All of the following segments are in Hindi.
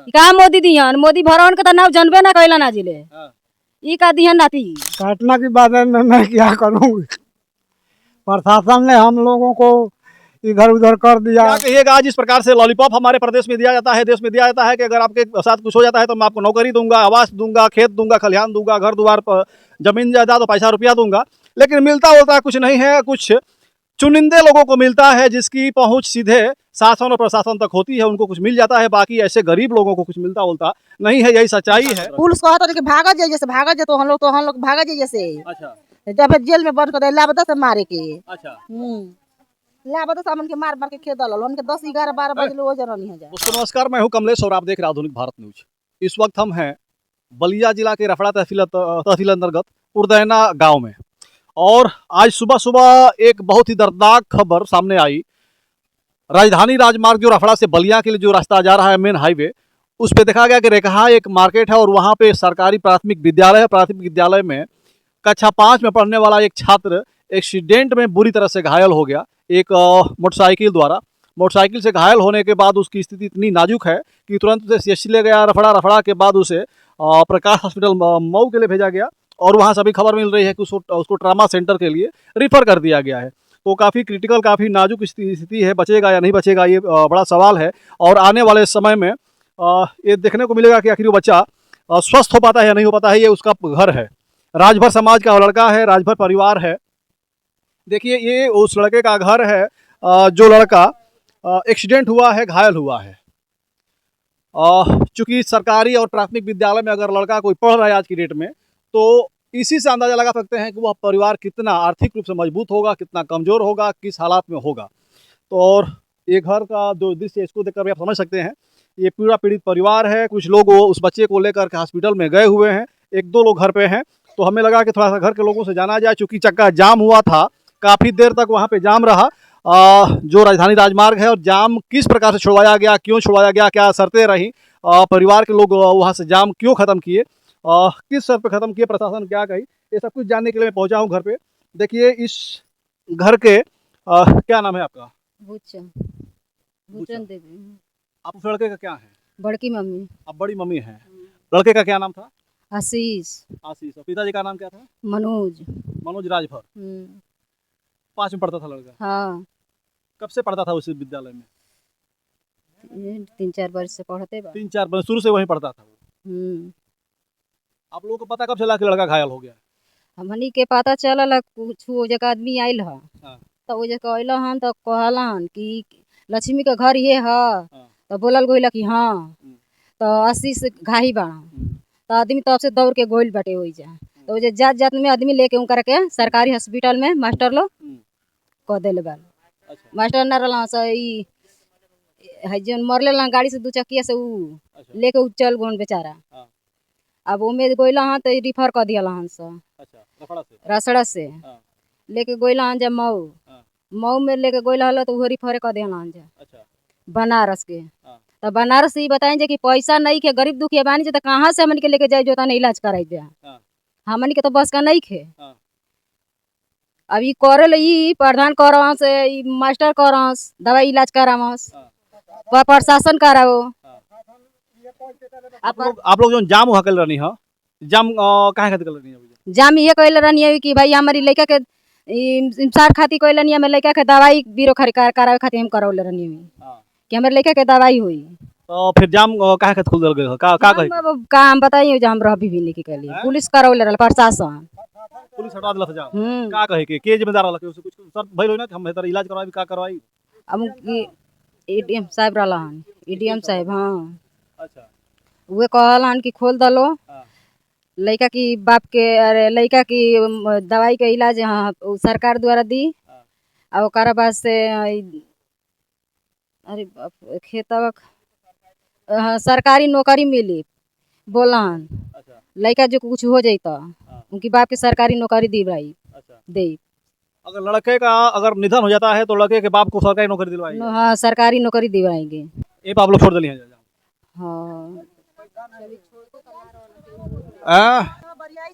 का मोदी दिहन, मोदी भरवन के तो नाव जनबे ना कैला ना जिले। ई का दिहन नाती। काटना की बात है, मैं क्या करूँ। प्रशासन ने हम लोगों को इधर उधर कर दिया। क्या कहिएगा, जिस प्रकार से लॉलीपॉप हमारे प्रदेश में दिया जाता है, देश में दिया जाता है कि अगर आपके साथ कुछ हो जाता है तो मैं आपको नौकरी दूंगा, आवास दूंगा, खेत दूंगा, खलिहान दूंगा, घर द्वार पर जमीन जायदाद और पैसा रुपया दूंगा, लेकिन मिलता होता कुछ नहीं है। कुछ चुनिंदे लोगों को मिलता है जिसकी पहुंच सीधे शासन और प्रशासन तक होती है, उनको कुछ मिल जाता है। बाकी ऐसे गरीब लोगों को कुछ मिलता होता नहीं है, यही सच्चाई है। पुलिस कहता कि भागा जाइए, जैसे भागा जाए तो हम लोग भागा जाइए जैसे। अच्छा जब जेल में बंद कर दे लाबदा से मारे के। अच्छा, लाबदा सामन के मार मार के खेत डालो, उनके 10 11 12 बजे वो जरा नहीं है जा। दोस्तों नमस्कार, मैं हूं कमलेश और आप देख रहे हैं आधुनिक भारत न्यूज। इस वक्त हम हैं बलिया जिला के रफड़ा तहसील अंतर्गत उड़दैना गांव में, और आज सुबह सुबह एक बहुत ही दर्दनाक खबर सामने आई। राजधानी राजमार्ग जो रफड़ा से बलिया के लिए जो रास्ता जा रहा है, मेन हाईवे, उस पर देखा गया कि रेखा एक मार्केट है और वहाँ पे सरकारी प्राथमिक विद्यालय है। प्राथमिक विद्यालय में कक्षा 5 में पढ़ने वाला एक छात्र एक्सीडेंट में बुरी तरह से घायल हो गया एक मोटरसाइकिल द्वारा। मोटरसाइकिल से घायल होने के बाद उसकी स्थिति इतनी नाजुक है कि तुरंत उसे CHC ले गया रफड़ा। रफड़ा के बाद उसे प्रकाश हॉस्पिटल मऊ के लिए भेजा गया और वहाँ से अभी खबर मिल रही है कि उसको ट्रामा सेंटर के लिए रिफ़र कर दिया गया है। तो काफ़ी क्रिटिकल, काफ़ी नाजुक स्थिति है। बचेगा या नहीं बचेगा, ये बड़ा सवाल है। और आने वाले समय में ये देखने को मिलेगा कि आखिर वो बच्चा स्वस्थ हो पाता है या नहीं हो पाता है। ये उसका घर है, राजभर समाज का लड़का है, राजभर परिवार है। देखिए, ये उस लड़के का घर है जो लड़का एक्सीडेंट हुआ है, घायल हुआ है। चूँकि सरकारी और प्राथमिक विद्यालय में अगर लड़का कोई पढ़ रहा है आज की डेट में, तो इसी से अंदाज़ा लगा सकते हैं कि वह परिवार कितना आर्थिक रूप से मजबूत होगा, कितना कमज़ोर होगा, किस हालात में होगा। तो और ये घर का जो दृश्य, इसको देखकर भी आप समझ सकते हैं, ये पूरा पीड़ित परिवार है। कुछ लोग उस बच्चे को लेकर के हॉस्पिटल में गए हुए हैं, 1-2 लोग घर पे हैं। तो हमें लगा कि थोड़ा सा घर के लोगों से जाना जाए, चूँकि चक्का जाम हुआ था, काफ़ी देर तक वहाँ पे जाम रहा। जो राजधानी राजमार्ग है, और जाम किस प्रकार से छुड़वाया गया, क्यों छुड़वाया गया, क्या शर्तें रहीं, परिवार के लोग वहाँ से जाम क्यों ख़त्म किए, किस शर्त पर ख़त्म किए, प्रशासन क्या कही, ये सब कुछ जानने के लिए मैं पहुँचा हूँ घर पे। देखिए, इस घर के क्या नाम है आपका? भूचन देवी। आप उस लड़के का क्या है? बड़की मम्मी। आप बड़ी मम्मी हैं। लड़के का क्या नाम था? आशीष। आशीष। और पिताजी का नाम क्या था? मनोज। मनोज राजभर। 5 में पढ़ता था लड़का? हाँ। कब से पढ़ता था उस विद्यालय में? 3-4 वर्ष से पढ़ते बा। 3-4 वर्ष शुरू से वहीं पढ़ता था वो। आप लोगों को पता कब चला कि लड़का घायल हो गया? हमनी के पता चलल, कुछ वो जगह आदमी आइल ह, तो वो जगह अइल हन तो कहलन कि लक्ष्मी का घर ये है। तो बोलल गइल कि हाँ। तो आशीष घाही बाड़ा, तो आदमी तब से दौड़ के गोइल बाटे हो जा। तो जे जात जात में आदमी लेके उनकर के सरकारी हॉस्पिटल में मास्टर लोग कह देले बा। मास्टर ना रहला सही है, जन मरले ला गाड़ी से 2 चक्किया से ऊ लेके उ चल गोन बेचारा। अब ओमे गोइला हन तो रिफर कर दिया हन स। रसड़ा से लेके गोइला हन जा मऊ। मऊ में लेके गोइला हल तो वो रिफर कर दिया हन जा बनारस के। तो बनारस से बताएं जे कि पैसा नहीं के, गरीब दुखिया बानी जे, तो कहाँ से हमन के लेके जाए जो तने इलाज कराई दे। हमन के तो बस का नहीं खे। अब ई करल, ई प्रधान करस, ई मास्टर करस, दवाई इलाज करावस, प्रशासन कराओ। आप लोग जो जाम वहाँ कल रहनी है, जाम काहे खातिर कल रहनी है? जाम ये कहले रहनी है कि भाई हमारी लड़का के इंसार खातिर कहले नहीं, हमारे लड़का के दवाई बीरो करावे खातिर हम करौले रहनी है कि हमारे लड़का के दवाई हुई। तो फिर जाम काहे खातिर खुल गए हो? का कही? का हम बताइए जो हम रह भी नहीं के लिए पुलिस करौले रहल, प्रशासन। पुलिस हटा दिला जाम। का कहे के जिम्मेदार रहल के कुछ सर भइल होई ना कि हम बेहतर इलाज करवाई, का करवाई? अब ADM साहब रहलन, ADM साहब। हाँ। अच्छा। वे कहलन कि खोल दलो लड़का की बाप के, अरे लड़का की दवाई के इलाज हाँ सरकार द्वारा दी। और ओकरा बाद से अरे खेतवा सरकारी नौकरी मिली बोलन। लड़का जो कुछ हो जाता उनकी बाप के सरकारी नौकरी दी भाई दे। अगर लड़के का अगर निधन हो जाता है तो लड़के के बाप को सरकारी नौकरी दिलवाएंगे? हाँ, सरकारी नौकरी दिलवाएंगे। ये आप लोग छोड़ दिली हैं? हाँ।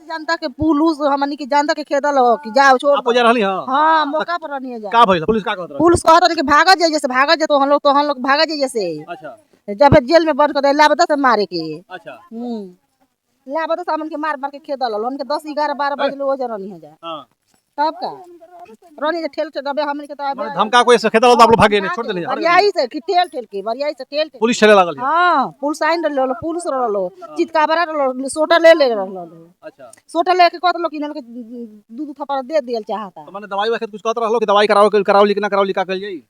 जनता के पुलिस हमनी के जनता के खेदल हो कि जाओ छोड़ आप जा रहली? हाँ, मौका पर रहनी है जा। का भइल? पुलिस का कहत रहा? पुलिस कहत रही कि भागा जाइए, जैसे भागा जाए तो हम लोग भागा जाइए जैसे। अच्छा। जब जेल में बंद कर दे लाबदा से मारे के अच्छा लाबदा सामन के मार के खेद दल उनके 10 11 12 बजे वो जरनी है जा हाँ तब का रोनी जे ठेल से दबे हमन के माने धमका कोई से खेतल आप लोग भागे नहीं छोड़ देले बरियाई से कि ठेल के बरियाई से ठेल पुलिस चले लागल है। हां पुलिस आइन रहलो पुलिस रहलो चितकाबरा रहलो सोटा ले रहलो अच्छा सोटा लेके कहत लोग इनल के दूध थप्पड़ दे दियल चाहता तो माने दवाई वखत कुछ कहत रहलो कि दवाई कराओ लिखना कराओ लिखा कल जाई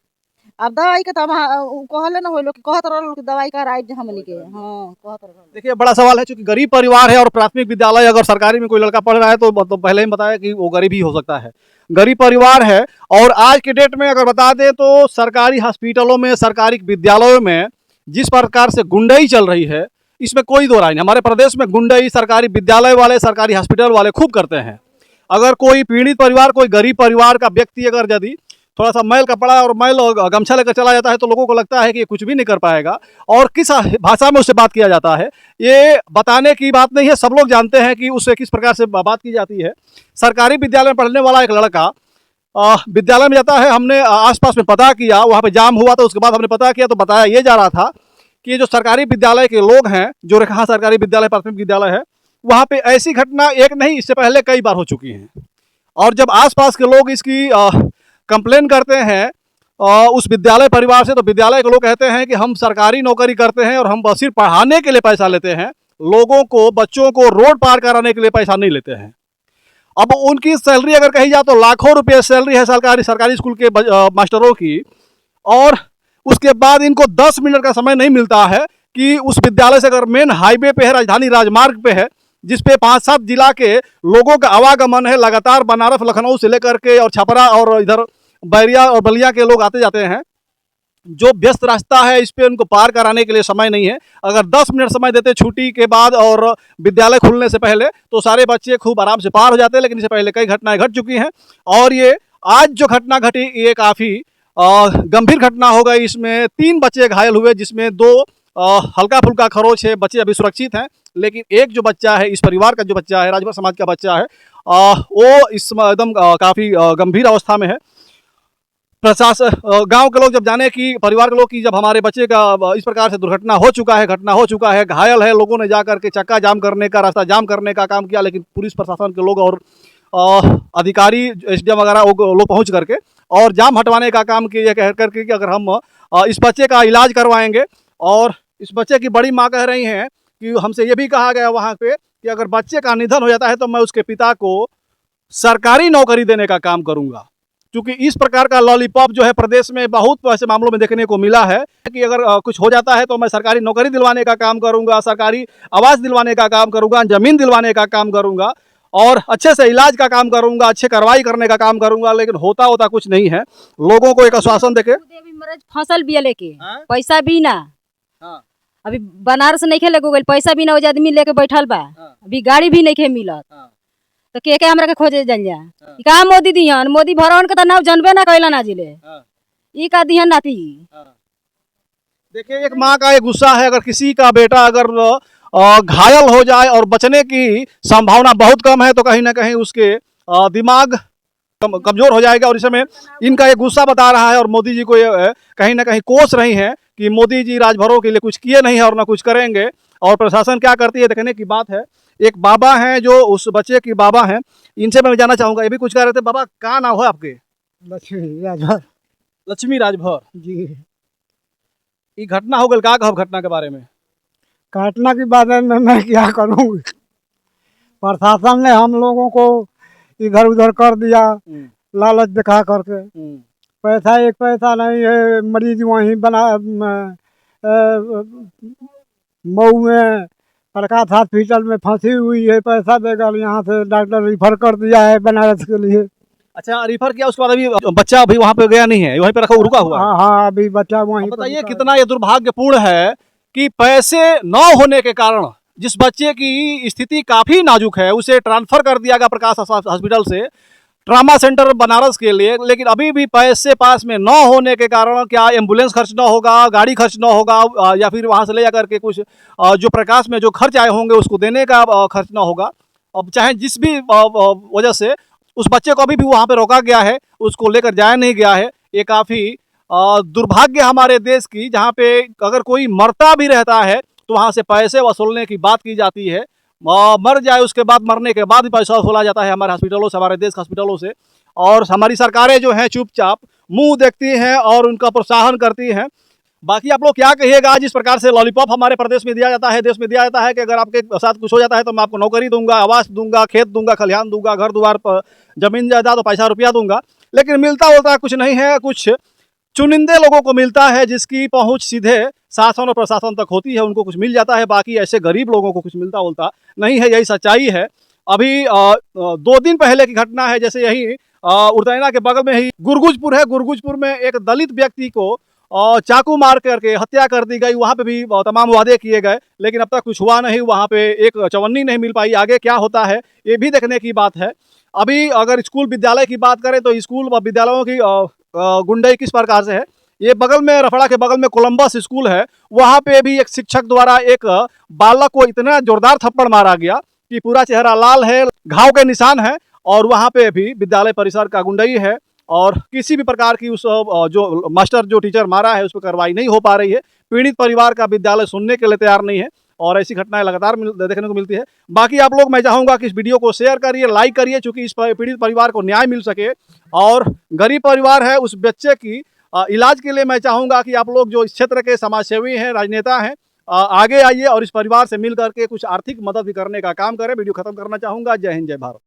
अब दवाई के तब कहले ना होइलो कि कहत रहलो कि दवाई कराई हमनी के हां कहत रहलो। देखिए बड़ा सवाल है, चूंकि गरीब परिवार है और प्राथमिक विद्यालय अगर सरकारी में कोई लड़का पढ़ रहा है तो पहले ही बताया कि वो गरीब ही हो सकता है, गरीब परिवार है। और आज के डेट में अगर बता दें तो सरकारी हॉस्पिटलों में, सरकारी विद्यालयों में जिस प्रकार से गुंडई चल रही है, इसमें कोई दो राय नहीं। हमारे प्रदेश में गुंडई सरकारी विद्यालय वाले, सरकारी हॉस्पिटल वाले खूब करते हैं। अगर कोई पीड़ित परिवार, कोई गरीब परिवार का व्यक्ति अगर यदि थोड़ा सा मैल कपड़ा और मैल गमछा लेकर चला जाता है तो लोगों को लगता है कि ये कुछ भी नहीं कर पाएगा और किस भाषा में उससे बात किया जाता है ये बताने की बात नहीं है। सब लोग जानते हैं कि उससे किस प्रकार से बात की जाती है। सरकारी विद्यालय में पढ़ने वाला एक लड़का विद्यालय में जाता है। हमने आसपास में पता किया, वहाँ पे जाम हुआ तो उसके बाद हमने पता किया तो बताया ये जा रहा था कि ये जो सरकारी विद्यालय के लोग हैं, जो रेखा सरकारी विद्यालय प्राथमिक विद्यालय है, वहाँ पे ऐसी घटना एक नहीं इससे पहले कई बार हो चुकी हैं। और जब आसपास के लोग इसकी कंप्लेन करते हैं उस विद्यालय परिवार से, तो विद्यालय के लोग कहते हैं कि हम सरकारी नौकरी करते हैं और हम बस सिर्फ पढ़ाने के लिए पैसा लेते हैं, लोगों को, बच्चों को रोड पार कराने के लिए पैसा नहीं लेते हैं। अब उनकी सैलरी अगर कही जाए तो लाखों रुपये सैलरी है सरकारी स्कूल के मास्टरों की, और उसके बाद इनको 10 मिनट का समय नहीं मिलता है कि उस विद्यालय से अगर मेन हाईवे पे है, राजधानी राजमार्ग पे है, जिसपे 5-7 जिला के लोगों का आवागमन है, लगातार बनारस लखनऊ से लेकर के और छपरा और इधर बैरिया और बलिया के लोग आते जाते हैं, जो व्यस्त रास्ता है इस पे उनको पार कराने के लिए समय नहीं है। अगर 10 मिनट समय देते छुट्टी के बाद और विद्यालय खुलने से पहले तो सारे बच्चे खूब आराम से पार हो जाते हैं, लेकिन इससे पहले कई घटनाएं घट चुकी हैं। और ये आज जो घटना घटी ये काफ़ी गंभीर घटना हो गई। इसमें 3 बच्चे घायल हुए, जिसमें 2 हल्का फुल्का खरोच है, बच्चे अभी सुरक्षित हैं, लेकिन एक जो बच्चा है, इस परिवार का जो बच्चा है, राजभर समाज का बच्चा है, वो इस एकदम काफ़ी गंभीर अवस्था में है। प्रशासन, गांव के लोग जब जाने कि परिवार के लोग कि जब हमारे बच्चे का इस प्रकार से दुर्घटना हो चुका है, घायल है, लोगों ने जा करके चक्का जाम करने का, रास्ता जाम करने का काम किया, लेकिन पुलिस प्रशासन के लोग और अधिकारी एसडीएम वगैरह लोग पहुंच करके और जाम हटवाने का काम किया, कह करके कि अगर हम इस बच्चे का इलाज करवाएंगे। और इस बच्चे की बड़ी माँ कह रही हैं कि हमसे ये भी कहा गया वहाँ पे कि अगर बच्चे का निधन हो जाता है तो मैं उसके पिता को सरकारी नौकरी देने का काम करूँगा, क्योंकि इस प्रकार का लॉलीपॉप जो है प्रदेश में बहुत ऐसे मामलों में देखने को मिला है कि अगर कुछ हो जाता है तो मैं सरकारी नौकरी दिलवाने का काम करूंगा, सरकारी आवास दिलवाने का काम करूंगा, जमीन दिलवाने का काम करूंगा और अच्छे से इलाज का काम करूंगा, अच्छे कार्रवाई करने का काम करूंगा, लेकिन होता कुछ नहीं है। लोगों को एक आश्वासन देके फसल भी लेके हाँ? पैसा भी ना, हाँ। अभी बनारस नहीं खेले गो पैसा भी ना, आदमी लेके बैठल बा, हाँ। अभी गाड़ी भी नहीं खे मिलत, हाँ। तो के हमरा के खोजे जल जा। हाँ। का मोदी दिहन, मोदी भरवन के तो नाव जनबे ना कैला ना जिले, हाँ। ई का दिहन नाती। देखिए एक माँ का ये गुस्सा है, अगर किसी का बेटा अगर घायल हो जाए और बचने की संभावना बहुत कम है तो कहीं ना कहीं उसके दिमाग कमजोर हो जाएगा। और इस समय इनका ये गुस्सा बता रहा है और मोदी जी को ये कहीं ना कहीं कोस रही हैं कि मोदी जी राजभरों के लिए कुछ किए नहीं है और ना कुछ करेंगे, और प्रशासन क्या करती है देखने की बात है। एक बाबा हैं जो उस बच्चे की बाबा हैं, इनसे मैं जानना चाहूँगा, ये भी कुछ कह रहे थे। बाबा क्या नाम है आपके? लक्ष्मी राजभर लक्ष्मी राजभर जी। ये घटना हो गई, क्या कहब घटना के बारे में? घटना के बारे में मैं क्या करूँ, प्रशासन ने हम लोगों को इधर उधर कर दिया, लालच दिखा करके। पैसा एक पैसा नहीं है, मरीज वहीं बना मऊ में प्रकाश हॉस्पिटल में फंसी हुई है, पैसा देगा यहाँ से डॉक्टर रिफर कर दिया है बनारस के लिए। अच्छा, रिफर किया, उसके बाद अभी बच्चा अभी वहाँ पे गया नहीं है, वहीं पे रखा रुका हुआ है। हाँ, अभी बच्चा वहीं। बताइए कितना ये दुर्भाग्यपूर्ण है कि पैसे न होने के कारण जिस बच्चे की स्थिति काफी नाजुक है उसे ट्रांसफर कर दिया गया प्रकाश हॉस्पिटल से ट्रामा सेंटर बनारस के लिए, लेकिन अभी भी पैसे पास में न होने के कारण क्या एम्बुलेंस खर्च न होगा, गाड़ी खर्च न होगा, या फिर वहाँ से ले जाकर के कुछ जो प्रकाश में जो खर्च आए होंगे उसको देने का खर्च न होगा। अब चाहे जिस भी वजह से उस बच्चे को अभी भी वहाँ पे रोका गया है, उसको लेकर जाया नहीं गया है, ये काफ़ी दुर्भाग्य हमारे देश की, जहाँ पे अगर कोई मरता भी रहता है तो वहाँ से पैसे वसूलने की बात की जाती है। मर जाए उसके बाद, मरने के बाद भी पैसा वसूला जाता है हमारे हॉस्पिटलों से, हमारे देश के हॉस्पिटलों से। और हमारी सरकारें जो हैं चुपचाप मुंह देखती हैं और उनका प्रोत्साहन करती हैं। बाकी आप लोग क्या कहिएगा, जिस प्रकार से लॉलीपॉप हमारे प्रदेश में दिया जाता है, देश में दिया जाता है कि अगर आपके साथ कुछ हो जाता है तो मैं आपको नौकरी दूंगा, आवास दूंगा, खेत दूंगा, खलिहान दूंगा, घर द्वार पर जमीन जायदाद, पैसा रुपया दूंगा, लेकिन मिलता होता कुछ नहीं है। कुछ चुनिंदे लोगों को मिलता है जिसकी पहुंच सीधे शासन और प्रशासन तक होती है, उनको कुछ मिल जाता है। बाकी ऐसे गरीब लोगों को कुछ मिलता उलता नहीं है, यही सच्चाई है। अभी 2 दिन पहले की घटना है, जैसे यही उड़दैना के बगल में ही गुरगुजपुर है, गुरगुजपुर में एक दलित व्यक्ति को चाकू मार करके हत्या कर दी गई। वहाँ पे भी तमाम वादे किए गए, लेकिन अब तक कुछ हुआ नहीं। वहाँ पे एक चवन्नी नहीं मिल पाई। आगे क्या होता है ये भी देखने की बात है। अभी अगर स्कूल विद्यालय की बात करें तो स्कूल व विद्यालयों की गुंडाई किस प्रकार से है, ये बगल में, रफड़ा के बगल में कोलंबस स्कूल है, वहाँ पे भी एक शिक्षक द्वारा एक बालक को इतना जोरदार थप्पड़ मारा गया कि पूरा चेहरा लाल है, घाव के निशान है। और वहाँ पे भी विद्यालय परिसर का गुंडाई है और किसी भी प्रकार की उस जो मास्टर, जो टीचर मारा है, उस पर कार्रवाई नहीं हो पा रही है। पीड़ित परिवार का विद्यालय सुनने के लिए तैयार नहीं है और ऐसी घटनाएं लगातार देखने को मिलती है। बाकी आप लोग, मैं चाहूँगा कि इस वीडियो को शेयर करिए, लाइक करिए, चूँकि इस पीड़ित परिवार को न्याय मिल सके। और गरीब परिवार है, उस बच्चे की इलाज के लिए मैं चाहूँगा कि आप लोग जो इस क्षेत्र के समाजसेवी हैं, राजनेता हैं, आगे आइए और इस परिवार से मिल करके कुछ आर्थिक मदद भी करने का काम करें। वीडियो खत्म करना चाहूँगा। जय हिंद, जय भारत।